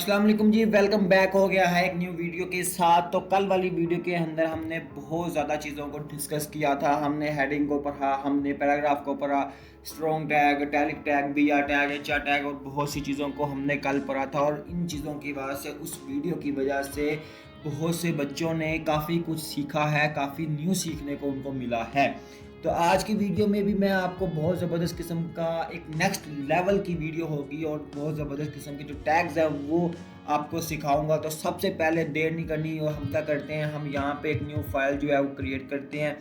अस्सलाम वालेकुम जी, welcome back हो गया है एक न्यू वीडियो के साथ। तो कल वाली वीडियो के अंदर हमने बहुत ज़्यादा चीज़ों को डिस्कस किया था। हमने हेडिंग को पढ़ा, हमने पैराग्राफ को पढ़ा, strong tag, italic tag, B R tag, H R tag और बहुत सी चीज़ों को हमने कल पढ़ा था। और इन चीज़ों की वजह से, उस वीडियो की वजह से बहुत से बच्चों ने काफ़ी कुछ सीखा है, काफ़ी न्यू सीखने को उनको मिला है। तो आज की वीडियो में भी मैं आपको बहुत ज़बरदस्त किस्म का एक नेक्स्ट लेवल की वीडियो होगी और बहुत ज़बरदस्त किस्म के जो टैग्स हैं वो आपको सिखाऊंगा। तो सबसे पहले देर नहीं करनी और हम क्या करते हैं, हम यहाँ पे एक न्यू फाइल जो है वो क्रिएट करते हैं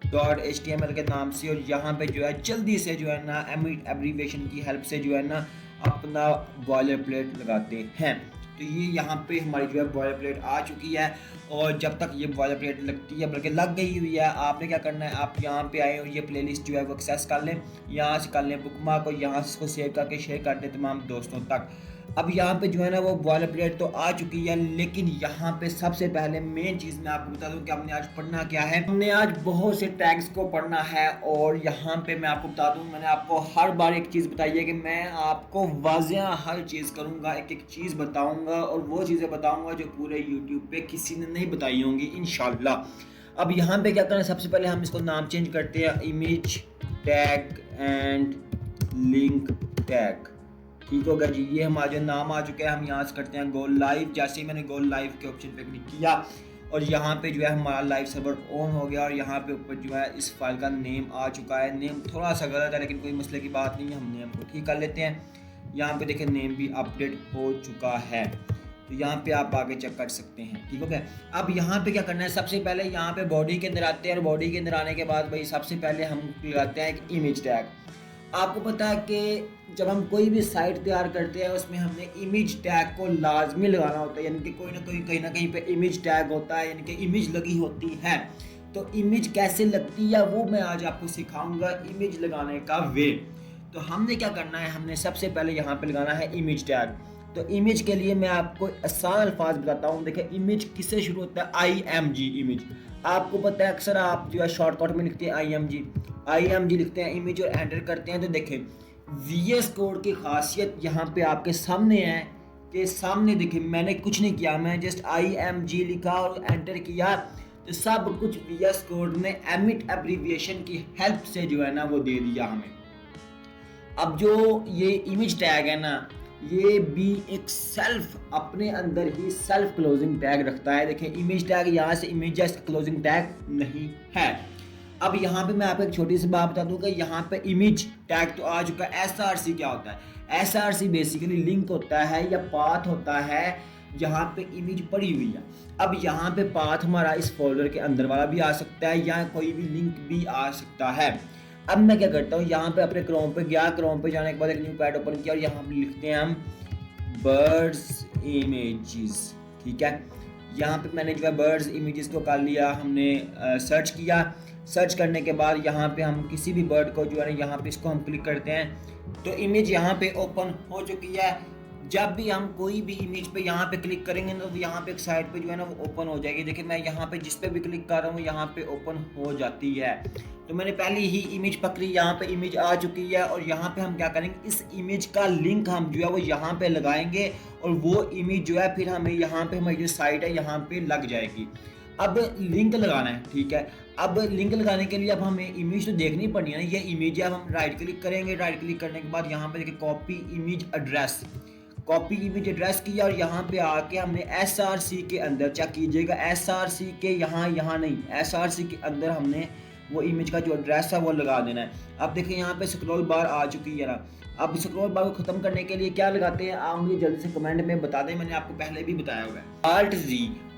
.html के नाम से। और यहाँ पे जो है जल्दी से जो है ना एमिट एब्रीविएशन की हेल्प से जो है ना अपना बॉयलर प्लेट लगाते हैं। तो ये यहाँ पे हमारी जो है बॉयलर प्लेट आ चुकी है। और जब तक ये बॉयलर प्लेट लगती है, बल्कि लग गई हुई है, आपने क्या करना है, आप यहाँ पे आए और ये प्लेलिस्ट जो है वो एक्सेस कर लें, यहाँ से कर लें बुकमार्क और यहाँ से इसको सेव करके शेयर कर दें तमाम दोस्तों तक। अब यहाँ पे जो है ना वो बॉयलर प्लेट तो आ चुकी है, लेकिन यहाँ पे सबसे पहले मेन चीज़ मैं आपको बता दूँ कि हमने आज पढ़ना क्या है। हमने आज बहुत से टैग्स को पढ़ना है। और यहाँ पे मैं आपको बता दूँ, मैंने आपको हर बार एक चीज़ बताई है कि मैं आपको वाज़ेह हर चीज़ करूँगा, एक एक चीज़ बताऊँगा और वो चीज़ें बताऊँगा जो पूरे यूट्यूब पे किसी ने नहीं बताई होंगी इंशाल्लाह। अब यहाँ पे क्या करना है, सबसे पहले हम इसको नाम चेंज करते हैं, image tag and link tag. ठीक होगा जी, ये हमारा जो नाम आ चुका है। हम यहाँ से करते हैं गो लाइव। जैसे ही मैंने गो लाइव के ऑप्शन पे क्लिक किया और यहाँ पे जो है हमारा लाइव सर्वर ऑन हो गया और यहाँ पे ऊपर जो है इस फाइल का नेम आ चुका है। नेम थोड़ा सा गलत है लेकिन कोई मसले की बात नहीं है, हम नेम को ठीक कर लेते हैं। यहाँ पे देखें नेम भी अपडेट हो चुका है, तो यहाँ पे आप आगे चेक कर सकते हैं। ठीक हो गया। अब यहाँ पे क्या करना है, सबसे पहले यहाँ पे बॉडी के अंदर आते हैं और बॉडी के अंदर आने के बाद भाई सबसे पहले हम लगाते हैं एक इमेज टैग। आपको पता है कि जब हम कोई भी साइट तैयार करते हैं उसमें हमने इमेज टैग को लाजमी लगाना होता है, यानी कि कोई ना कोई कहीं ना कहीं पे इमेज टैग होता है, यानी कि इमेज लगी होती है। तो इमेज कैसे लगती है वो मैं आज आपको सिखाऊंगा, इमेज लगाने का वे। तो हमने क्या करना है, हमने सबसे पहले यहाँ पे लगाना है इमेज टैग। तो इमेज के लिए मैं आपको आसान अल्फाज बताता हूँ। देखिए इमेज किससे शुरू होता है, IMG इमेज। आपको पता है अक्सर आप जो है शॉर्टकट में लिखते हैं IMG लिखते हैं इमेज और एंटर करते हैं। तो देखें VS कोड की खासियत यहाँ पे आपके सामने है कि सामने देखिए मैंने कुछ नहीं किया, मैं जस्ट IMG लिखा और एंटर किया तो सब कुछ VS कोड ने एमिट एब्रीविएशन की हेल्प से जो है ना वो दे दिया हमें। अब जो ये इमेज टैग है ना, ये भी एक सेल्फ अपने अंदर ही सेल्फ क्लोजिंग टैग रखता है। देखिए इमेज टैग यहाँ से इमेजेस क्लोजिंग टैग नहीं है। अब यहाँ पे मैं आपको एक छोटी सी बात बता दूं कि यहाँ पे इमेज टैग तो आ चुका है। SRC क्या होता है, SRC बेसिकली लिंक होता है या पाथ होता है जहाँ पे इमेज पड़ी हुई है। अब यहाँ पे पाथ हमारा इस फोल्डर के अंदर वाला भी आ सकता है या कोई भी लिंक भी आ सकता है। अब मैं क्या करता हूँ, यहाँ पे अपने क्रोम पे गया, क्रोम पे जाने के बाद एक न्यू पैड ओपन किया और यहाँ पे लिखते हैं हम बर्ड्स इमेजेस। ठीक है, यहाँ पे मैंने जो है बर्ड्स इमेजेस को कर लिया, हमने सर्च किया। सर्च करने के बाद यहाँ पे हम किसी भी बर्ड को जो है ना यहाँ पे इसको हम क्लिक करते हैं तो इमेज यहाँ पे ओपन हो चुकी है। जब भी हम कोई भी इमेज पे यहाँ पे क्लिक करेंगे ना तो यहाँ पे एक साइड पे जो है ना वो ओपन हो जाएगी। देखिए मैं यहाँ पे जिस पे भी क्लिक कर रहा हूँ यहाँ पे ओपन हो जाती है। तो मैंने पहले ही इमेज पकड़ी, यहाँ पे इमेज आ चुकी है और यहाँ पे हम क्या करेंगे, इस इमेज का लिंक हम जो है वो यहाँ पे लगाएंगे और वो इमेज जो है फिर हमें यहाँ पे हमारी जो साइट है यहाँ पे लग जाएगी। अब लिंक लगाना है, ठीक है। अब लिंक लगाने के लिए अब हमें इमेज तो देखनी पड़नी है ना, ये इमेज है। अब हम राइट क्लिक करेंगे, राइट क्लिक करने के बाद यहाँ पे देखिए copy image address, copy image address किया और यहाँ पे आके हमने SRC के अंदर चेक कीजिएगा, SRC के यहाँ नहीं, SRC के अंदर हमने वो इमेज का जो एड्रेस है वो लगा देना है। अब देखिए यहाँ पे स्क्रॉल बार आ चुकी है ना। अब स्क्रॉल बार को खत्म करने के लिए क्या लगाते हैं आप मुझे जल्दी से कमेंट में बता दें, मैंने आपको पहले भी बताया हुआ है।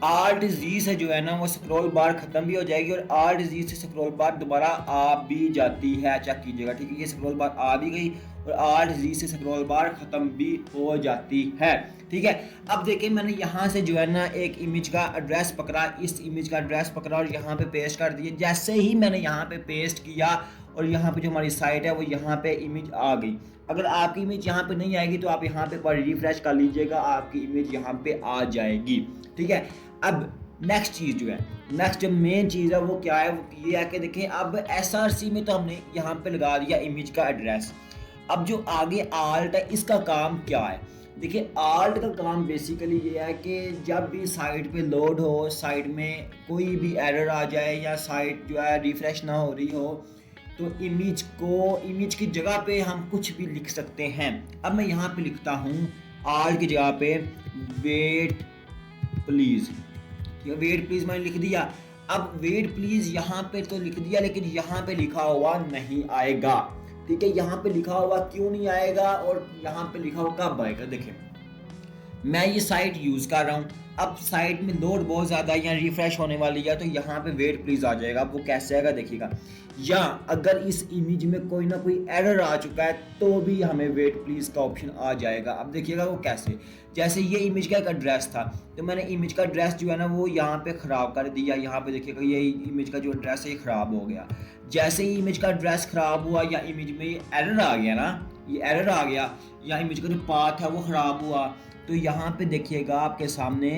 Alt Z से जो है ना वो स्क्रॉल बार खत्म भी हो जाएगी और Alt Z से स्क्रॉल बार दोबारा आ भी जाती है, चेक कीजिएगा। ठीक है, ये स्क्रॉल बार आ भी गई और Alt Z से स्क्रॉल बार खत्म भी हो जाती है। ठीक है, अब देखिए मैंने यहाँ से जो है ना एक इमेज का एड्रेस पकड़ा, इस इमेज का एड्रेस पकड़ा और यहाँ पे पेस्ट कर दिए। जैसे ही मैंने यहाँ पे पेस्ट किया और यहाँ पे जो हमारी साइट है वो यहाँ पे इमेज आ गई। अगर आपकी इमेज यहाँ पे नहीं आएगी तो आप यहाँ पे पर रिफ्रेश कर लीजिएगा, आपकी इमेज यहाँ पे आ जाएगी। ठीक है, अब नेक्स्ट चीज़ जो है, नेक्स्ट जो मेन चीज़ है वो क्या है, वो ये है कि देखें अब SRC में तो हमने यहाँ पे लगा दिया इमेज का एड्रेस। अब जो आगे आल्ट है इसका काम क्या है, देखिए आर्ट का काम बेसिकली ये है कि जब भी साइट पे लोड हो, साइट में कोई भी एरर आ जाए या साइट जो है रिफ्रेश ना हो रही हो, तो इमेज की जगह पे हम कुछ भी लिख सकते हैं। अब मैं यहाँ पे लिखता हूँ आर्ट की जगह पे वेट प्लीज़, ठीक है, वेट प्लीज़ मैंने लिख दिया। अब वेट प्लीज़ यहाँ पे तो लिख दिया, लेकिन यहाँ पे लिखा हुआ नहीं आएगा, ठीक है। यहाँ पे लिखा हुआ क्यों नहीं आएगा और यहाँ पे लिखा हुआ कब आएगा? देखिए मैं ये साइट यूज़ कर रहा हूँ, अब साइट में लोड बहुत ज़्यादा या रिफ्रेश होने वाली है, तो यहाँ पे वेट प्लीज़ आ जाएगा। अब वो कैसे आएगा देखिएगा, या अगर इस इमेज में कोई ना कोई एरर आ चुका है तो भी हमें वेट प्लीज़ का ऑप्शन आ जाएगा। अब देखिएगा वो कैसे, जैसे ये इमेज का एक एड्रेस था, तो मैंने इमेज का एड्रेस जो है ना वो यहाँ पे ख़राब कर दिया। यहाँ पे देखिएगा ये इमेज का जो एड्रेस है ये ख़राब हो गया। जैसे ही इमेज का एड्रेस ख़राब हुआ या इमेज में ये एरर आ गया ना, ये एरर आ गया, या इमेज का जो पाथ है वो ख़राब हुआ, तो यहाँ पे देखिएगा आपके सामने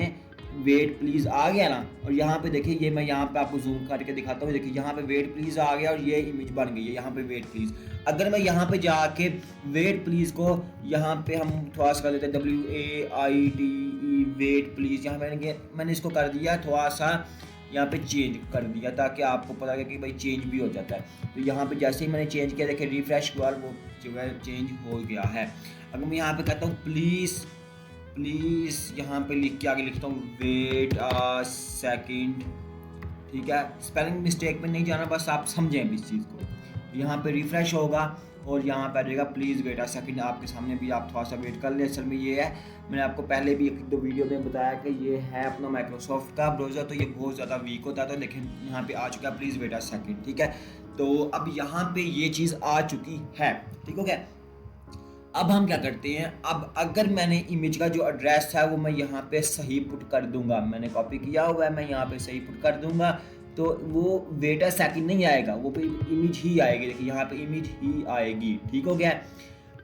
वेट प्लीज़ आ गया ना। और यहाँ पे देखिए, ये मैं यहाँ पे आपको जूम करके दिखाता हूँ, देखिए यहाँ पे वेट प्लीज़ आ गया और ये इमेज बन गई है यहाँ पे वेट प्लीज़। अगर मैं यहाँ पे जाके वेट प्लीज़ को यहाँ पे हम थोड़ा सा कर लेते हैं WAITE वेट प्लीज़, यहाँ मैंने इसको कर दिया थोड़ा सा यहाँ पे चेंज कर दिया ताकि आपको पता लगे कि भाई चेंज भी हो जाता है। तो यहाँ पे जैसे ही मैंने चेंज किया, देखिए रिफ्रेश हुआ, वो जो है चेंज हो गया है। अगर मैं यहाँ पे कहता हूँ प्लीज़ यहाँ पे लिख के आगे लिखता हूँ वेट अ सेकंड, ठीक है, स्पेलिंग मिस्टेक में नहीं जाना, बस आप समझें इस चीज़ को। यहाँ पे रिफ्रेश होगा और यहाँ पे आ जाएगा प्लीज़ वेट अ सेकंड, आपके सामने भी, आप थोड़ा सा वेट कर ले। असल में ये है, मैंने आपको पहले भी एक दो वीडियो में बताया कि ये है अपना माइक्रोसॉफ्ट का ब्राउज़र, तो ये बहुत ज़्यादा वीक होता है, तो लेकिन यहाँ पे आ चुका है प्लीज़ वेट अ सेकंड, ठीक है। तो अब यहाँ पे ये चीज़ आ चुकी है, ठीक हो गया। अब हम क्या करते हैं, अब अगर मैंने इमेज का जो एड्रेस है वो मैं यहाँ पे सही पुट कर दूंगा, मैंने कॉपी किया हुआ है, मैं यहाँ पे सही पुट कर दूंगा, तो वो वेट अ सेकंड नहीं आएगा, वो पे इमेज ही आएगी। देखिए यहाँ पे इमेज ही आएगी, ठीक हो गया।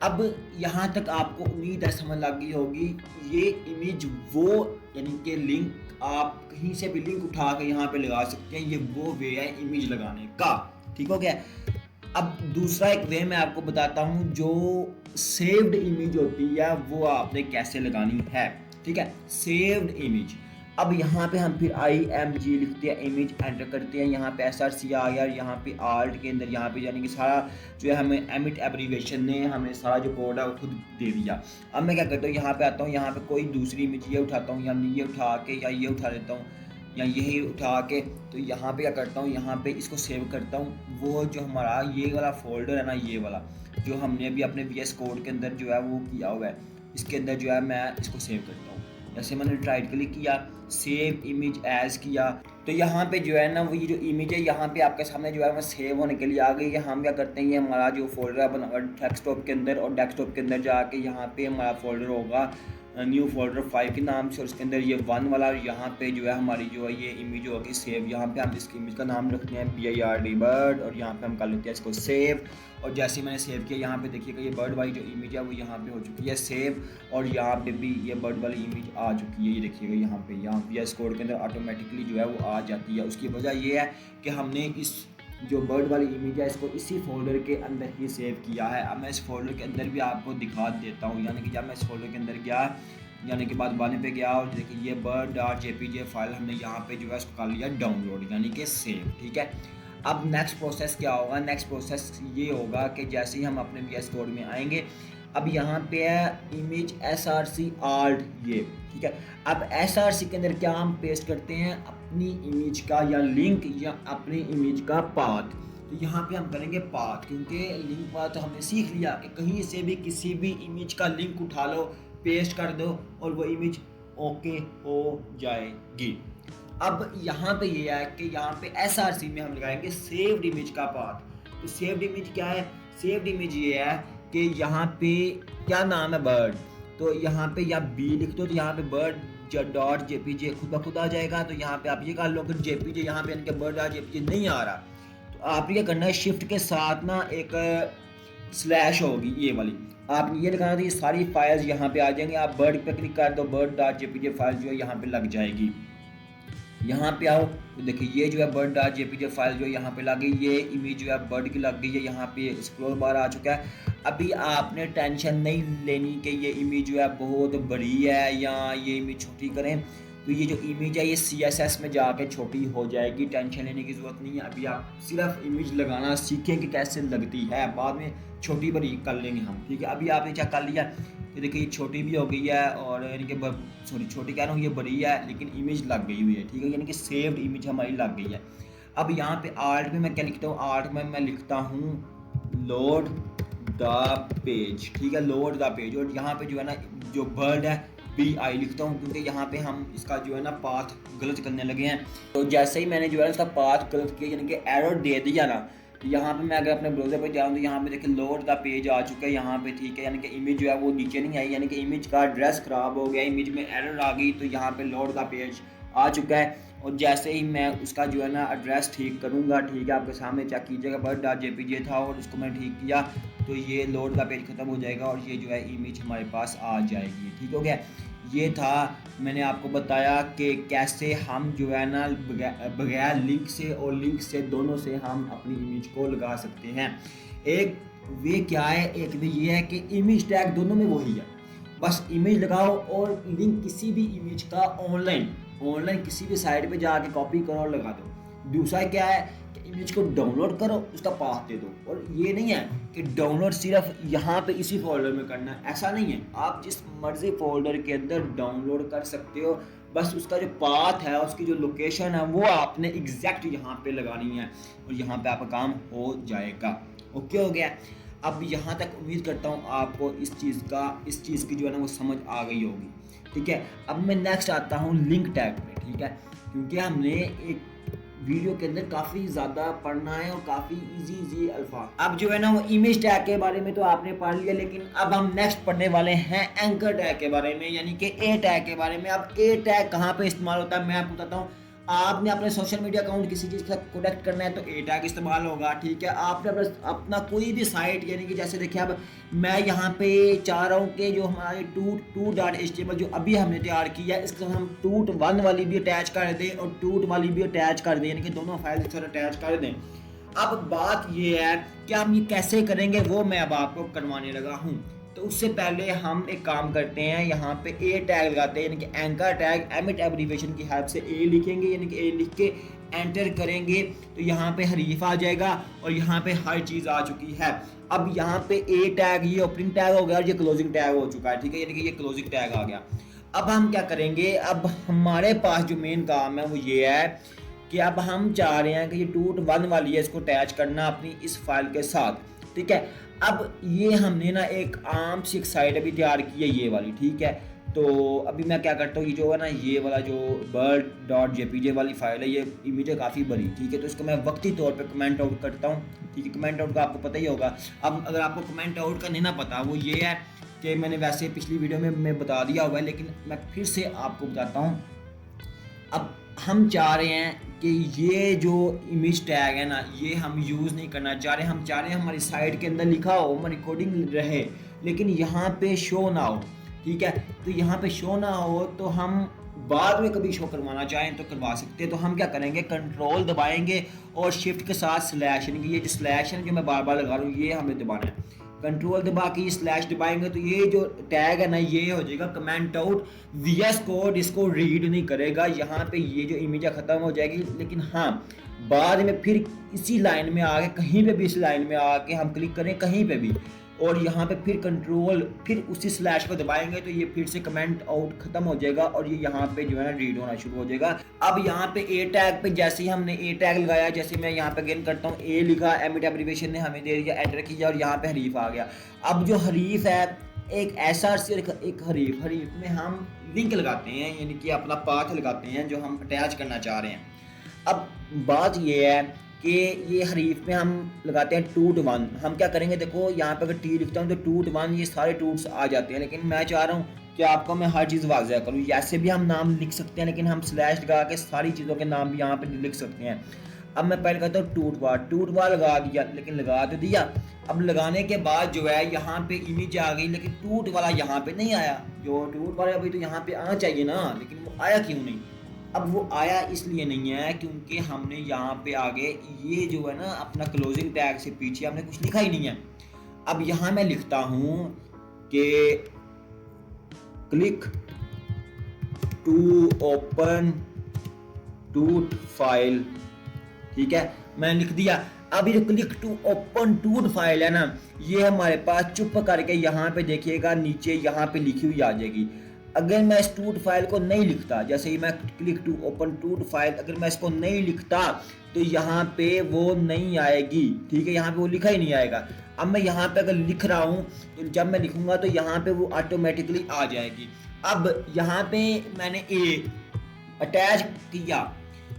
अब यहाँ तक आपको उम्मीद है समझ लग गई होगी। ये इमेज वो, यानी कि लिंक आप कहीं से भी लिंक उठा के यहाँ पे लगा सकते हैं, ये वो वे है इमेज लगाने का, ठीक हो गया। अब दूसरा एक वे मैं आपको बताता हूँ, जो सेव्ड इमेज होती है वो आपने कैसे लगानी है, ठीक है, सेव्ड इमेज। अब यहाँ पे हम फिर IMG लिखते हैं, इमेज एंटर करते हैं, यहाँ पे SRC आ गया, यहाँ पे आर्ट के अंदर यहाँ पे यानी कि सारा जो है हमें एमिट एब्रीविएशन ने हमें सारा जो कोड है वो खुद दे दिया। अब मैं क्या करता हूँ, यहाँ पे आता हूँ, यहाँ पे कोई दूसरी इमेज ये उठाता हूँ, या ये उठा के या ये उठा लेता हूँ या यही उठा के, तो यहाँ पे क्या करता हूँ, यहाँ पे इसको सेव करता हूँ। वो जो हमारा ये वाला फोल्डर है ना, ये वाला जो हमने अभी अपने VS कोड के अंदर जो है वो किया हुआ है, इसके अंदर जो है मैं इसको सेव करता हूँ। जैसे मैंने राइट क्लिक किया, सेव इमेज एज किया, तो यहाँ पे जो है ना वो ये जो इमेज है यहाँ पे आपके सामने जो है वो सेव होने के लिए आ गई है। हम क्या करते हैं, ये हमारा जो फोल्डर है बना डेस्कटॉप के अंदर, और डेस्कटॉप के अंदर जाके यहाँ पे हमारा फोल्डर होगा न्यू फोल्डर 5 के नाम से, और उसके अंदर ये 1 वाला, और यहाँ पे जो है हमारी जो है ये इमेज होगी सेव। यहाँ पे हम इसकी इमेज का नाम रखते हैं BIRD बर्ड, और यहाँ पे हम कर लेते हैं इसको सेव। और जैसे मैंने सेव किया, यहाँ पे देखिएगा ये बर्ड वाली जो इमेज है वो यहाँ पे हो चुकी है सेव, और यहाँ पे भी ये बर्ड वाली इमेज आ चुकी है। ये देखिएगा यहाँ VS कोड के अंदर ऑटोमेटिकली जो है वो आ जाती है। उसकी वजह ये है कि हमने इस जो बर्ड वाली इमेज है इसको इसी फोल्डर के अंदर ही सेव किया है। अब मैं इस फोल्डर के अंदर भी आपको दिखा देता हूँ, यानी कि जब मैं इस फोल्डर के अंदर गया, यानी कि बाद वाले पे गया, और देखिए ये bird.jpg फाइल हमने यहाँ पे जो है इसको कर लिया डाउनलोड, यानी कि सेव, ठीक है। अब नेक्स्ट प्रोसेस क्या होगा, नेक्स्ट प्रोसेस ये होगा कि जैसे ही हम अपने VS कोड में आएंगे, अब यहाँ पे है इमेज SRC आर्ट, ये ठीक है। अब SRC के अंदर क्या हम पेस्ट करते हैं, अपनी इमेज का या लिंक या अपनी इमेज का पाथ। तो यहाँ पे हम करेंगे पाथ, क्योंकि लिंक पाथ तो हमने सीख लिया कि कहीं से भी किसी भी इमेज का लिंक उठा लो, पेस्ट कर दो और वो इमेज ओके हो जाएगी। अब यहाँ पे ये है कि यहाँ पे SRC में हम लगाएंगे सेव्ड इमेज का पाथ। तो सेव्ड इमेज क्या है, सेव्ड इमेज ये है कि यहाँ पे क्या नाम है बर्ड, तो यहाँ पे या B लिख दो, तो यहाँ पे bird.jpg खुद ब खुद आ जाएगा। तो यहाँ पे आप ये कर लो, अगर JPG यहाँ पे यानी कि bird.jpg नहीं आ रहा, तो आप ये करना है शिफ्ट के साथ ना एक स्लैश होगी ये वाली, आप ये लगाना, तो ये सारी फाइल्स यहाँ पे आ जाएंगी। आप बर्ड पे क्लिक कर दो, bird.jpg फाइल जो है यहाँ पे लग जाएगी। यहाँ पे आओ तो देखिए ये जो है बर्ड डॉट जेपीजे फाइल जो यहाँ पे लग गई, ये इमेज जो है बर्ड की लग गई है, यहाँ पे स्क्रॉल बार आ चुका है। अभी आपने टेंशन नहीं लेनी कि ये इमेज जो है बहुत बड़ी है या ये इमेज छोटी करें, तो ये जो इमेज है ये CSS में जाके छोटी हो जाएगी, टेंशन लेने की ज़रूरत नहीं है। अभी आप सिर्फ इमेज लगाना सीखें कि कैसे लगती है, बाद में छोटी बड़ी कर लेंगे हम, ठीक है। अभी आपने चेक कर लिया कि देखिए ये छोटी भी हो गई है और यानी कि सॉरी छोटी कह रहा हूँ, ये बड़ी है लेकिन इमेज लग गई हुई है, ठीक है, यानी कि सेव्ड इमेज हमारी लग गई है। अब यहाँ पे आर्ट में मैं क्या लिखता हूँ, आर्ट में मैं लिखता हूँ लोड द पेज, ठीक है, लोड द पेज। और यहाँ पे जो है ना जो बर्ड है BI लिखता हूँ, क्योंकि यहाँ पे हम इसका जो है ना पाथ गलत करने लगे हैं। तो जैसे ही मैंने जो है इसका पाथ गलत किया यानी कि एरर दे दिया ना, यहाँ पे मैं अगर अपने ब्राउज़र पे जाऊँ तो यहाँ पे देखिए लोड द पेज आ चुका है यहाँ पे, ठीक है, यानी कि इमेज जो है वो नीचे नहीं आई, यानी कि इमेज का एड्रेस ख़राब हो गया, इमेज में एरर आ गई, तो यहाँ पे लोड द पेज आ चुका है। और जैसे ही मैं उसका जो है ना एड्रेस ठीक करूँगा, ठीक है, आपके सामने चेक कीजिएगा, bird.jpg था और उसको मैंने ठीक किया तो ये लोड का पेज ख़त्म हो जाएगा और ये जो है इमेज हमारे पास आ जाएगी, ठीक हो गया। ये था, मैंने आपको बताया कि कैसे हम जो है ना बगैर लिंक से और लिंक से दोनों से हम अपनी इमेज को लगा सकते हैं। एक वे क्या है, एक वे ये है कि इमेज टैग दोनों में वही है, बस इमेज लगाओ और लिंक किसी भी इमेज का ऑनलाइन किसी भी साइट पे जाके कॉपी करो और लगा दो। दूसरा क्या है कि इमेज को डाउनलोड करो, उसका पाथ दे दो। और ये नहीं है कि डाउनलोड सिर्फ यहाँ पे इसी फोल्डर में करना है, ऐसा नहीं है, आप जिस मर्जी फोल्डर के अंदर डाउनलोड कर सकते हो, बस उसका जो पाथ है, उसकी जो लोकेशन है वो आपने एग्जैक्ट यहाँ पे लगानी है और यहाँ पे आपका काम हो जाएगा। ओके हो गया। अब यहाँ तक उम्मीद करता हूँ आपको इस चीज़ की जो है ना वो समझ आ गई होगी, ठीक है। अब मैं नेक्स्ट आता हूँ लिंक टैग पे, ठीक है, क्योंकि हमने एक वीडियो के अंदर काफ़ी ज़्यादा पढ़ना है और काफ़ी इजी अल्फाज। अब जो है ना वो इमेज टैग के बारे में तो आपने पढ़ लिया, लेकिन अब हम नेक्स्ट पढ़ने वाले हैं एंकर टैग के बारे में, यानी कि ए टैग के बारे में। अब ए टैग कहाँ पे इस्तेमाल होता है मैं आपको बताता हूँ। आपने अपने सोशल मीडिया अकाउंट किसी चीज़ का कनेक्ट करना है तो ए टैग इस्तेमाल होगा, ठीक है। आपने अपना कोई भी साइट, यानी कि जैसे देखिए अब मैं यहाँ पे चाह रहा हूँ कि जो हमारे टूट.html जो अभी हमने तैयार किया है इसके हम टूट1 वाली भी अटैच कर दें और टूट वाली भी अटैच कर दें, यानी कि दोनों फाइल एक साथ अटैच कर दें। अब बात ये है कि हम ये कैसे करेंगे वो मैं अब आपको करवाने लगा हूँ। तो उससे पहले हम एक काम करते हैं, यहाँ पे ए टैग लगाते हैं, यानी कि एंकर टैग एमिट एब्रीविएशन की हेल्प से ए लिखेंगे, यानी कि ए लिख के एंटर करेंगे तो यहाँ पे हरीफ आ जाएगा और यहाँ पे हर चीज़ आ चुकी है। अब यहाँ पे ए टैग ये ओपनिंग टैग हो गया और ये क्लोजिंग टैग हो चुका है, ठीक है, यानी कि ये क्लोजिंग टैग आ गया। अब हम क्या करेंगे, अब हमारे पास जो मेन काम है वो ये है कि अब हम चाह रहे हैं कि ये टूट1 वाली है, इसको अटैच करना अपनी इस फाइल के साथ, ठीक है। अब ये हमने ना एक आम सी एक साइट अभी तैयार की है ये वाली, ठीक है। तो अभी मैं क्या करता हूँ, ये जो है ना ये वाला जो bird.jpg वाली फाइल है ये इमेज है काफ़ी बड़ी, ठीक है, तो इसको मैं वक्ती तौर पे कमेंट आउट करता हूँ, ठीक है। कमेंट आउट का आपको पता ही होगा। अब अगर आपको कमेंट आउट का नहीं ना पता, वो ये है कि मैंने वैसे पिछली वीडियो में मैं बता दिया हुआ है, लेकिन मैं फिर से आपको बताता हूँ। अब हम चाह रहे हैं कि ये जो इमेज टैग है ना ये हम यूज़ नहीं करना चाह रहे, हम चाह रहे हैं हमारी साइट के अंदर लिखा हो, हमारी कोडिंग रहे, लेकिन यहाँ पे शो ना हो, ठीक है। तो यहाँ पे शो ना हो तो हम बाद में कभी शो करवाना चाहें तो करवा सकते हैं। तो हम क्या करेंगे, कंट्रोल दबाएंगे और शिफ्ट के साथ स्लैश, यानी कि ये जो स्लैश है जो मैं बार बार लगा रहा हूँ ये हमें दबाना है। कंट्रोल दबा के स्लैश दबाएंगे तो ये जो टैग है ना ये हो जाएगा कमेंट आउट, VS कोड इसको रीड नहीं करेगा, यहाँ पे ये जो इमेज ख़त्म हो जाएगी। लेकिन हाँ बाद में फिर इसी लाइन में आके कहीं पे भी इस लाइन में आके हम क्लिक करें कहीं पे भी और यहाँ पे फिर कंट्रोल फिर उसी स्लैश को दबाएंगे तो ये फिर से कमेंट आउट खत्म हो जाएगा और ये यहाँ पे जो है ना रीड होना शुरू हो जाएगा। अब यहाँ पे ए टैग पे जैसे ही हमने ए टैग लगाया, जैसे मैं यहाँ पे अगेन करता हूँ ए लिखा, एमिट एब्रीविएशन ने हमें दे दिया, एंटर किया और यहाँ पे हरीफ आ गया। अब जो हरीफ है एक ऐसा सिर्फ एक हरीफ में हम लिंक लगाते हैं, यानी कि अपना पाथ लगाते हैं जो हम अटैच करना चाह रहे हैं। अब बात ये है कि ये हरीफ में हम लगाते हैं टूट1। हम क्या करेंगे, देखो यहाँ पे अगर टी लिखता हूँ तो टूट1 ये सारे टूट्स आ जाते हैं, लेकिन मैं चाह रहा हूँ कि आपको मैं हर चीज़ वाज़ह करूँ। ऐसे भी हम नाम लिख सकते हैं, लेकिन हम स्लैश लगा के सारी चीज़ों के नाम भी यहाँ पे लिख सकते हैं। अब मैं पहले कहता हूँ टूट1 लगा दिया, लेकिन लगा तो दिया। अब लगाने के बाद जो है यहाँ पे इमेज आ गई, लेकिन टूट वाला यहाँ पे नहीं आया। जो टूट वाला अभी तो यहाँ पे आना चाहिए ना, लेकिन वो आया क्यों नहीं। अब वो आया इसलिए नहीं है क्योंकि हमने यहाँ पे आगे ये जो है ना अपना क्लोजिंग टैग से पीछे हमने कुछ लिखा ही नहीं है। अब यहाँ मैं लिखता हूँ कि क्लिक टू ओपन टूट फाइल, ठीक है, मैंने लिख दिया। अब ये क्लिक टू ओपन टूट फाइल है ना, ये हमारे पास चुप करके यहाँ पे देखिएगा नीचे यहाँ पे लिखी हुई आ जाएगी। अगर मैं इस टूट फाइल को नहीं लिखता, जैसे ही मैं क्लिक टू ओपन टूट फाइल, अगर मैं इसको नहीं लिखता तो यहाँ पे वो नहीं आएगी, ठीक है, यहाँ पे वो लिखा ही नहीं आएगा। अब मैं यहाँ पे अगर लिख रहा हूँ तो जब मैं लिखूंगा तो यहाँ पे वो ऑटोमेटिकली आ जाएगी। अब यहाँ पे मैंने अटैच किया,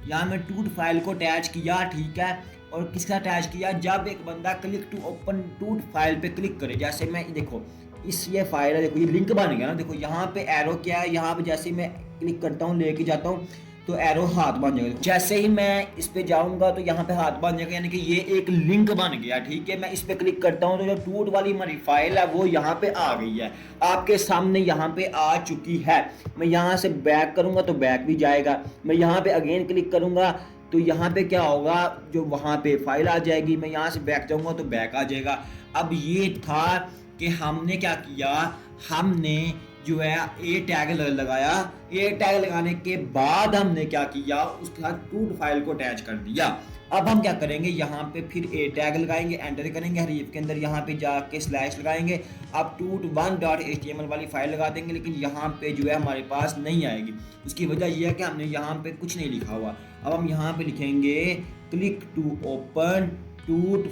यहाँ मैं टूट फाइल को अटैच किया, ठीक है, और किसका अटैच किया, जब एक बंदा क्लिक टू ओपन टूट फाइल पे क्लिक करे, जैसे मैं देखो इस ये फाइल है, देखो ये लिंक बन गया ना, देखो यहाँ पे एरो क्या है, यहाँ पे जैसे मैं क्लिक करता हूँ लेके जाता हूँ तो एरो हाथ बन जाएगा। जैसे ही मैं इस पे जाऊंगा तो यहाँ पे हाथ बन जाएगा, यानी कि ये एक लिंक बन गया, ठीक है। मैं इस पे क्लिक करता हूँ तो जो टूट वाली हमारी फाइल है वो यहाँ पे आ गई है, आपके सामने यहाँ पे आ चुकी है। मैं यहाँ से बैक करूंगा तो बैक भी जाएगा, मैं यहाँ पे अगेन क्लिक करूंगा तो यहाँ पे क्या होगा, जो वहाँ पे फाइल आ जाएगी। मैं यहाँ से बैक जाऊंगा तो बैक आ जाएगा। अब ये था कि हमने क्या किया, हमने जो है ए टैग लगाया, ए टैग लगाने के बाद हमने क्या किया, उसके साथ टूट फाइल को अटैच कर दिया। अब हम क्या करेंगे, यहाँ पे फिर ए टैग लगाएंगे, एंटर करेंगे, हरीफ के अंदर यहाँ पे जाके स्लैश लगाएंगे, अब tut1.html वाली फाइल लगा देंगे, लेकिन यहाँ पे जो है हमारे पास नहीं आएगी। उसकी वजह यह है कि हमने यहाँ पे कुछ नहीं लिखा हुआ। अब हम यहाँ पे लिखेंगे क्लिक टू ओपन टूट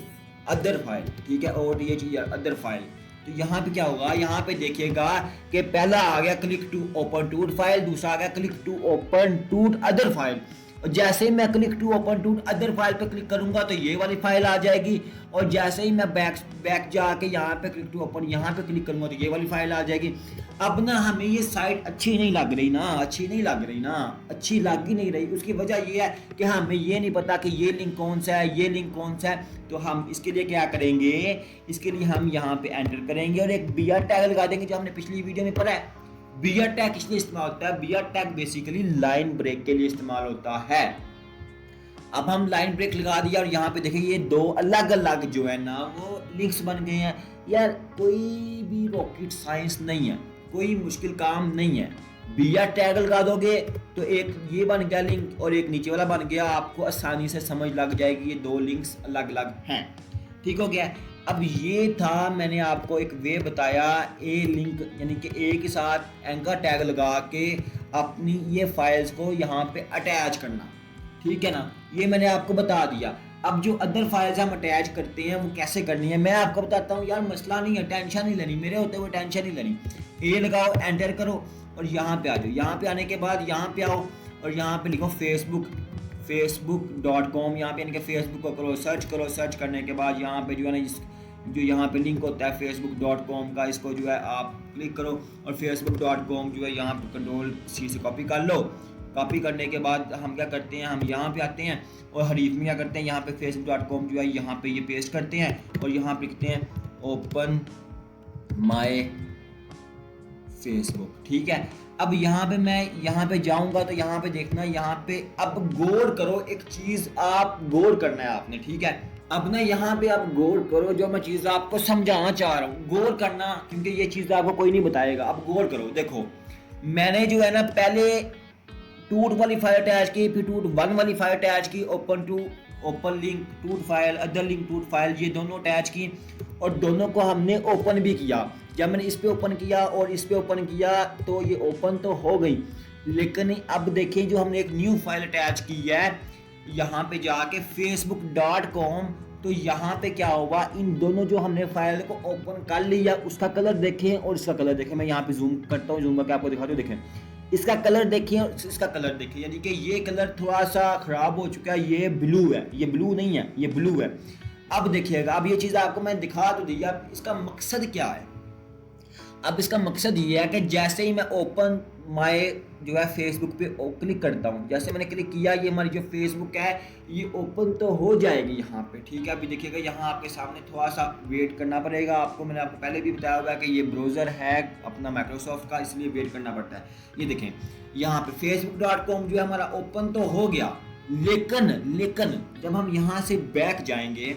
अदर फाइल, ठीक है, और अदर फाइल। तो यहाँ पे क्या होगा, यहाँ पे देखिएगा कि पहला आ गया क्लिक टू ओपन टूट फाइल, दूसरा आ गया क्लिक टू ओपन टूट अदर फाइल। और जैसे ही मैं क्लिक टू ओपन टूट अदर फाइल पे क्लिक करूंगा तो ये वाली फाइल आ जाएगी, और जैसे ही मैं बैक जाके यहाँ पे क्लिक टू ओपन यहाँ पे क्लिक करूंगा तो ये वाली फाइल आ जाएगी। अब ना हमें ये साइट अच्छी नहीं लग रही ना, अच्छी लग ही नहीं रही। उसकी वजह ये है कि हमें ये नहीं पता कि ये लिंक कौन सा है, ये लिंक कौन सा है। तो हम इसके लिए क्या करेंगे, इसके लिए हम यहाँ पे एंटर करेंगे और एक बियर टैग लगा देंगे, जो हमने पिछली वीडियो में पढ़ा है। बियर टैग किस लिए इस्तेमाल होता है, BR tag basically line break के लिए इस्तेमाल होता है। अब हम लाइन ब्रेक लगा दिया और यहाँ पे देखिए ये दो अलग अलग जो है ना वो लिंक्स बन गए हैं। यार कोई भी रॉकेट साइंस नहीं है, कोई मुश्किल काम नहीं है। बियर टैग लगा दोगे तो एक ये बन गया लिंक और एक नीचे वाला बन गया, आपको आसानी से समझ लग जाएगी ये दो लिंक्स अलग अलग हैं, ठीक हो गया। अब ये था, मैंने आपको एक वे बताया, ए लिंक यानी कि ए के साथ एंकर टैग लगा के अपनी ये फाइल्स को यहाँ पे अटैच करना, ठीक है ना, ये मैंने आपको बता दिया। अब जो अदर फाइल्स हम अटैच करते हैं वो कैसे करनी है मैं आपको बताता हूँ। यार मसला नहीं है, टेंशन नहीं लेनी, मेरे होते हुए टेंशन नहीं लेनी। ए लगाओ, एंटर करो और यहाँ पे आ जाओ। यहाँ पे आने के बाद यहाँ पे आओ और यहाँ पे लिखो facebook.com, यहाँ पे यानी कि फेसबुक को करो सर्च करो। सर्च करने के बाद यहाँ पे जो है ना जो यहाँ पे लिंक होता है facebook.com का, इसको जो है आप क्लिक करो और facebook.com जो है यहाँ पे Ctrl+C से कॉपी कर लो। कॉपी करने के बाद हम क्या करते हैं, हम यहाँ पे आते हैं और हरीफ में क्या करते हैं, यहाँ पे facebook.com जो है यहाँ पे ये पेस्ट करते हैं और यहाँ पे लिखते हैं ओपन माय फेसबुक, ठीक है। अब यहाँ पे मैं यहाँ पे जाऊंगा तो यहाँ पे देखना, यहाँ पे अब गौर करो, एक चीज आप गौर करना है आपने, ठीक है। अब ना यहाँ पे आप गौर करो, जो मैं चीज आपको समझाना चाह रहा हूँ, गौर करना, क्योंकि ये चीज आपको कोई नहीं बताएगा। अब गौर करो, देखो मैंने जो है ना पहले टूट वाली फाइल अटैच की, फिर tut1 वाली फाइल अटैच की, ओपन लिंक टूट फाइल, अदर लिंक टूट फाइल, ये दोनों अटैच की और दोनों को हमने ओपन भी किया। जब मैंने इस पे ओपन किया और इस पे ओपन किया तो ये ओपन तो हो गई, लेकिन अब देखिए जो हमने एक न्यू फाइल अटैच की है यहाँ पे जाके facebook.com, तो यहाँ पे क्या होगा, इन दोनों जो हमने फाइल को ओपन कर लिया उसका कलर देखें और इसका कलर देखें। मैं यहाँ पे जूम करता हूँ, जूम करके आपको दिखाता हूँ, देखें इसका कलर देखिए और इसका कलर देखिए, यानी कि ये कलर थोड़ा सा खराब हो चुका है, ये ब्लू है, ये ब्लू नहीं है, ये ब्लू है। अब देखिएगा, अब ये चीज़ आपको मैं दिखा तो दी, अब इसका मकसद क्या है। अब इसका मकसद ये है कि जैसे ही मैं ओपन माय जो है फेसबुक पे क्लिक करता हूँ, जैसे मैंने क्लिक किया ये हमारी जो फेसबुक है ये ओपन तो हो जाएगी यहाँ पे, ठीक है। अभी देखिएगा यहाँ आपके सामने थोड़ा सा वेट करना पड़ेगा आपको, मैंने आपको पहले भी बताया होगा कि ये ब्राउज़र है अपना माइक्रोसॉफ्ट का, इसलिए वेट करना पड़ता है। ये देखें यहाँ पे facebook.com जो है हमारा ओपन तो हो गया, लेकिन जब हम यहाँ से बैक जाएंगे,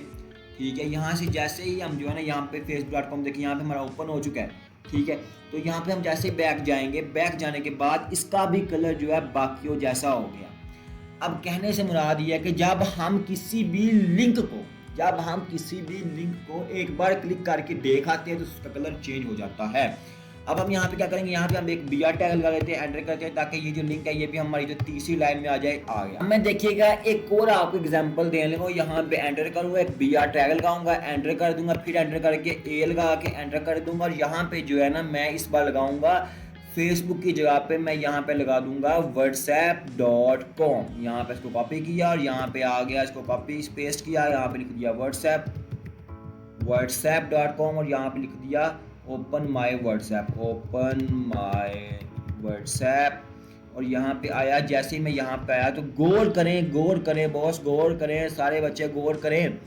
ठीक है, यहाँ से जैसे ही हम जो है ना यहाँ पे facebook.com देखिए यहाँ पे हमारा ओपन हो चुका है, ठीक है। तो यहाँ पे हम जैसे बैक जाएंगे, बैक जाने के बाद इसका भी कलर जो है बाकियों जैसा हो गया। अब कहने से मुराद ये है कि जब हम किसी भी लिंक को एक बार क्लिक करके देख आते हैं तो उसका कलर चेंज हो जाता है। अब हम यहाँ पे क्या करेंगे, यहाँ पे हम एक BR टैग लगा देते हैं, एंटर करते हैं ताकि ये जो लिंक है ये भी हमारी जो तीसरी लाइन में आ जाए, आ गया। मैं देखिएगा एक और आपको एग्जांपल देने लगा, यहाँ पे एंटर करूँगा, एक BR टैग लगाऊंगा, एंटर कर दूंगा, फिर एंटर करके A लगा के एंटर कर दूंगा, और यहाँ पे जो है ना मैं इस बार लगाऊंगा फेसबुक की जगह पे मैं यहाँ पे लगा दूंगा whatsapp.com। यहाँ पे इसको कॉपी किया और यहाँ पे आ गया, इसको कॉपी पेस्ट किया, यहाँ पे लिख दिया whatsapp.com और यहाँ पे लिख दिया ओपन माय व्हाट्सएप और यहाँ पे आया। जैसे ही मैं यहाँ पे आया तो गौर करें बॉस, गौर करें सारे बच्चे, गौर करें,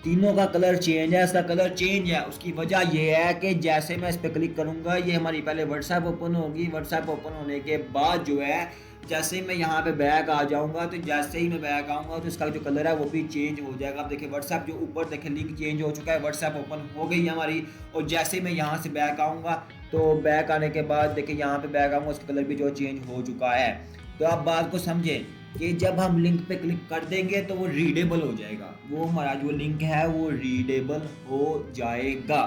तीनों का कलर चेंज है। इसका कलर चेंज है, उसकी वजह यह है कि जैसे मैं इस पर क्लिक करूँगा ये हमारी पहले व्हाट्सएप ओपन होगी, व्हाट्सएप ओपन होने के बाद जो है जैसे मैं यहाँ पे बैक आ जाऊँगा, तो जैसे ही मैं बैक आऊँगा तो इसका जो कलर है वो भी चेंज हो जाएगा। आप देखिए व्हाट्सएप जो ऊपर देखिए लिंक चेंज हो चुका है, व्हाट्सएप ओपन हो गई हमारी। और जैसे मैं यहाँ से बैक आऊँगा तो बैक आने के बाद देखिए यहाँ पे बैक आऊँगा, उसका कलर भी जो चेंज हो चुका है। तो आप बात को समझें कि जब हम लिंक पे क्लिक कर देंगे तो वो रीडेबल हो जाएगा, वो हमारा जो लिंक है वो रीडेबल हो जाएगा।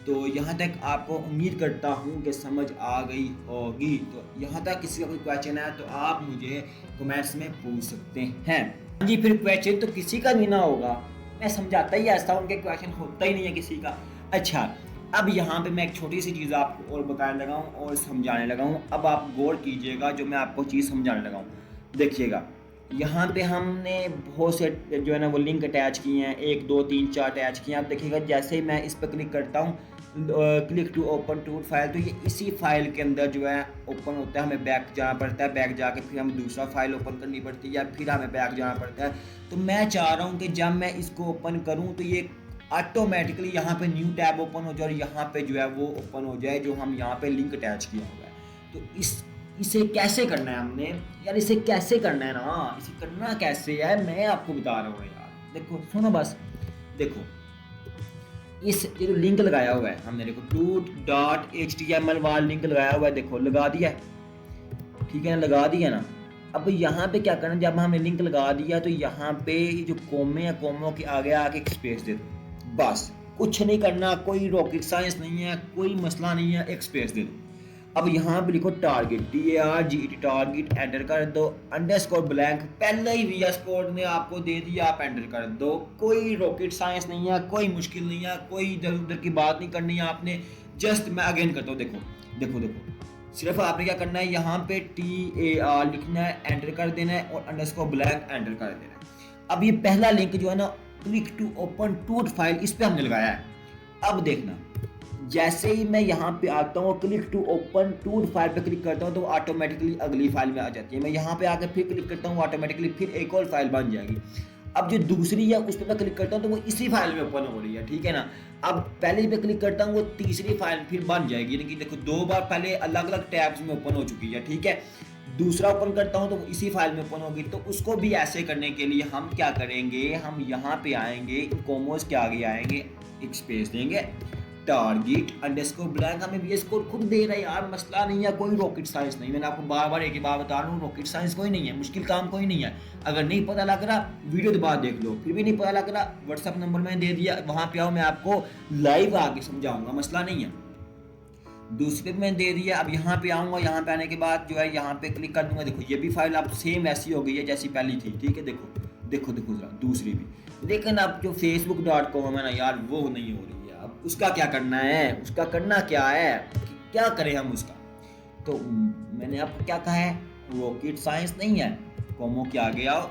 तो यहाँ तक आपको उम्मीद करता हूँ कि समझ आ गई होगी। तो यहाँ तक किसी का कोई क्वेश्चन है तो आप मुझे कमेंट्स में पूछ सकते हैं। जी फिर क्वेश्चन तो किसी का भी ना होगा, मैं समझाता ही ऐसा हूँ, उनके क्वेश्चन होता ही नहीं है किसी का। अच्छा अब यहाँ पे मैं एक छोटी सी चीज़ आपको और बताने लगा हूँ और समझाने लगा हूँ। अब आप गौर कीजिएगा जो मैं आपको चीज़ समझाने लगा हूँ। देखिएगा यहाँ पे हमने बहुत से जो है ना वो लिंक अटैच किए हैं, 1 2 3 4 अटैच किए हैं। आप देखिएगा जैसे ही मैं इस पर क्लिक करता हूँ click to open to file, तो ये इसी फाइल के अंदर जो है ओपन होता है। हमें बैक जाना पड़ता है, बैक जाके फिर हमें दूसरा फाइल ओपन करनी पड़ती है या फिर हमें बैक जाना पड़ता है। तो मैं चाह रहा हूँ कि जब मैं इसको ओपन करूँ तो ये ऑटोमेटिकली यहाँ पे न्यू टैब ओपन हो जाए और यहाँ पे जो है वो ओपन हो जाए जो हम यहाँ पे लिंक अटैच किया हुआ है। तो इसे कैसे करना है हमने यार, इसे कैसे करना है ना, इसे करना कैसे है मैं आपको बता रहा हूँ यार। देखो सुनो बस, देखो इस ये जो लिंक लगाया हुआ है हमने, देखो root.html वाला लिंक लगाया हुआ है, देखो लगा दिया, ठीक है ना, लगा दिया ना। अब यहाँ पे क्या करना, जब हमने लिंक लगा दिया तो यहाँ पे जो कोमे या कोमों के आगे आके एक स्पेस दे दो, बस कुछ नहीं करना, कोई रॉकेट साइंस नहीं है, कोई मसला नहीं है, एक स्पेस दे दो। अब यहाँ पे लिखो टारगेट TARGET टारगेट, एंटर कर दो, अंडरस्कोर ब्लैंक पहले ही VS कोड ने आपको दे दिया, आप एंटर कर दो। कोई रॉकेट साइंस नहीं है, कोई मुश्किल नहीं है, कोई इधर उधर की बात नहीं करनी है आपने। जस्ट मैं अगेन करता हूँ, देखो सिर्फ आपने क्या करना है, यहाँ पे TAR लिखना है, एंटर कर देना है और अंडरस्कोर ब्लैंक एंटर कर देना है। अब ये पहला लिंक जो है ना click to open to file, इस पे हमने लगाया है। अब देखना जैसे ही मैं यहाँ पे आता हूँ click to open to file पे क्लिक करता हूँ तो ऑटोमेटिकली अगली फाइल में आ जाती है। मैं यहाँ पे आकर फिर क्लिक करता हूँ, ऑटोमेटिकली फिर एक और फाइल बन जाएगी। अब जो दूसरी है उस पर मैं क्लिक करता हूँ तो वो इसी फाइल में ओपन हो रही है, ठीक है ना। अब पहले पे क्लिक करता हूँ वो तीसरी फाइल फिर बन जाएगी, यानी कि देखो 2 बार पहले अलग अलग टैब्स में ओपन हो चुकी है, ठीक है। दूसरा ओपन करता हूँ तो इसी फाइल में ओपन होगी। तो उसको भी ऐसे करने के लिए हम क्या करेंगे, हम यहाँ पे आएंगे, कोमोस के आगे आएंगे, एक स्पेस देंगे, टारगेट अंडरस्कोर ब्लैंक, हमें VS कोड खुद दे रहा है यार, मसला नहीं है, कोई रॉकेट साइंस नहीं। मैंने आपको बार बार एक ही बात बता रहा हूँ, रॉकेट साइंस कोई नहीं है, मुश्किल काम कोई नहीं है। अगर नहीं पता लग रहा वीडियो के बाद देख लो, फिर भी नहीं पता लग रहा व्हाट्सएप नंबर मैंने दे दिया, वहाँ पे आओ, मैं आपको लाइव आके समझाऊंगा, मसला नहीं है। दूसरे पे मैंने दे दिया। अब यहाँ पे आऊँगा, यहाँ पे आने के बाद जो है यहाँ पे क्लिक कर दूंगा, देखो ये भी फाइल अब सेम ऐसी हो गई है जैसी पहली थी, ठीक है। देखो जरा दूसरी भी, लेकिन अब जो facebook.com है ना यार वो नहीं हो रही है। अब उसका क्या करना है, उसका करना क्या है, क्या करें हम उसका। तो मैंने आपको क्या कहा है, रॉकेट साइंस नहीं है, कोमो के आगे आओ,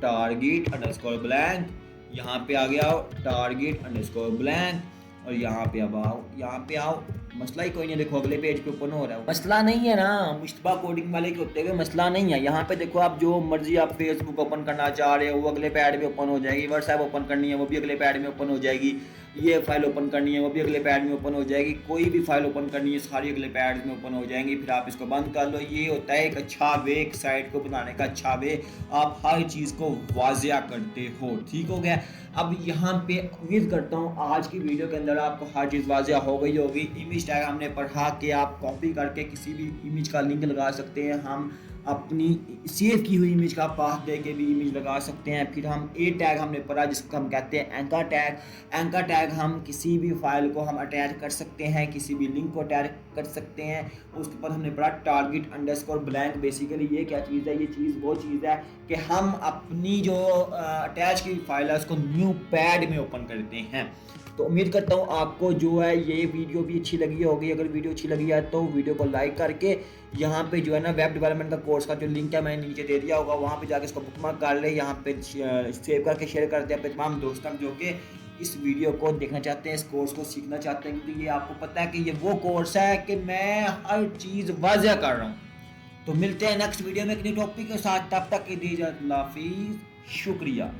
टारगेट अंडरस्कोर ब्लैंक, यहाँ पे आ गया टारगेट अंडरस्कोर ब्लैंक और यहाँ पे अब आओ, यहाँ पे आओ, मसला ही कोई नहीं। देखो अगले पेज पे ओपन हो रहा है, मसला नहीं है ना, मुश्तबा कोडिंग वाले के होते हुए मसला नहीं है। यहाँ पे देखो आप जो मर्जी आप फेसबुक ओपन करना चाह रहे हो वो अगले पैड में ओपन हो जाएगी, व्हाट्सएप ओपन करनी है वो भी अगले पैड में ओपन हो जाएगी, ये फाइल ओपन करनी है वो भी अगले पैड में ओपन हो जाएगी, कोई भी फाइल ओपन करनी है सारी अगले पैड में ओपन हो जाएंगी। फिर आप इसको बंद कर लो। ये होता है एक अच्छा वे, एक साइट को बनाने का अच्छा वे, आप हर चीज़ को वाजिया करते हो। ठीक हो गया। अब यहाँ पे उम्मीद करता हूँ आज की वीडियो के अंदर आपको हर चीज़ वाजिया हो गई होगी। इमेज टैग हमने पढ़ा कि आप कॉपी करके किसी भी इमेज का लिंक लगा सकते हैं, हम अपनी सेव की हुई इमेज का पाथ दे के भी इमेज लगा सकते हैं। फिर हम ए टैग हमने पढ़ा जिसको हम कहते हैं एंकर टैग। एंकर टैग हम किसी भी फाइल को हम अटैच कर सकते हैं, किसी भी लिंक को अटैच कर सकते हैं। उसके बाद हमने पढ़ा टारगेट अंडरस्कोर ब्लैंक। बेसिकली ये क्या चीज़ है, ये चीज़ वो चीज़ है कि हम अपनी जो अटैच की फाइल है उसको न्यू पैड में ओपन करते हैं। तो उम्मीद करता हूँ आपको जो है ये वीडियो भी अच्छी लगी होगी। अगर वीडियो अच्छी लगी है तो वीडियो को लाइक करके यहाँ पे जो है ना वेब डेवलपमेंट का कोर्स का जो लिंक है मैंने नीचे दे दिया होगा, वहाँ पे जाके इसको बुकमार्क कर ले, यहाँ पे सेव करके शेयर कर दे अपने तमाम दोस्तों जो कि इस वीडियो को देखना चाहते हैं, इस कोर्स को सीखना चाहते हैं, क्योंकि ये आपको पता है कि ये वो कोर्स है कि मैं हर चीज़ वाज़िया कर रहा हूँ। तो मिलते हैं नेक्स्ट वीडियो में एक नई टॉपिक के साथ, तब तक के दीजिए अल्लाह हाफिज़, शुक्रिया।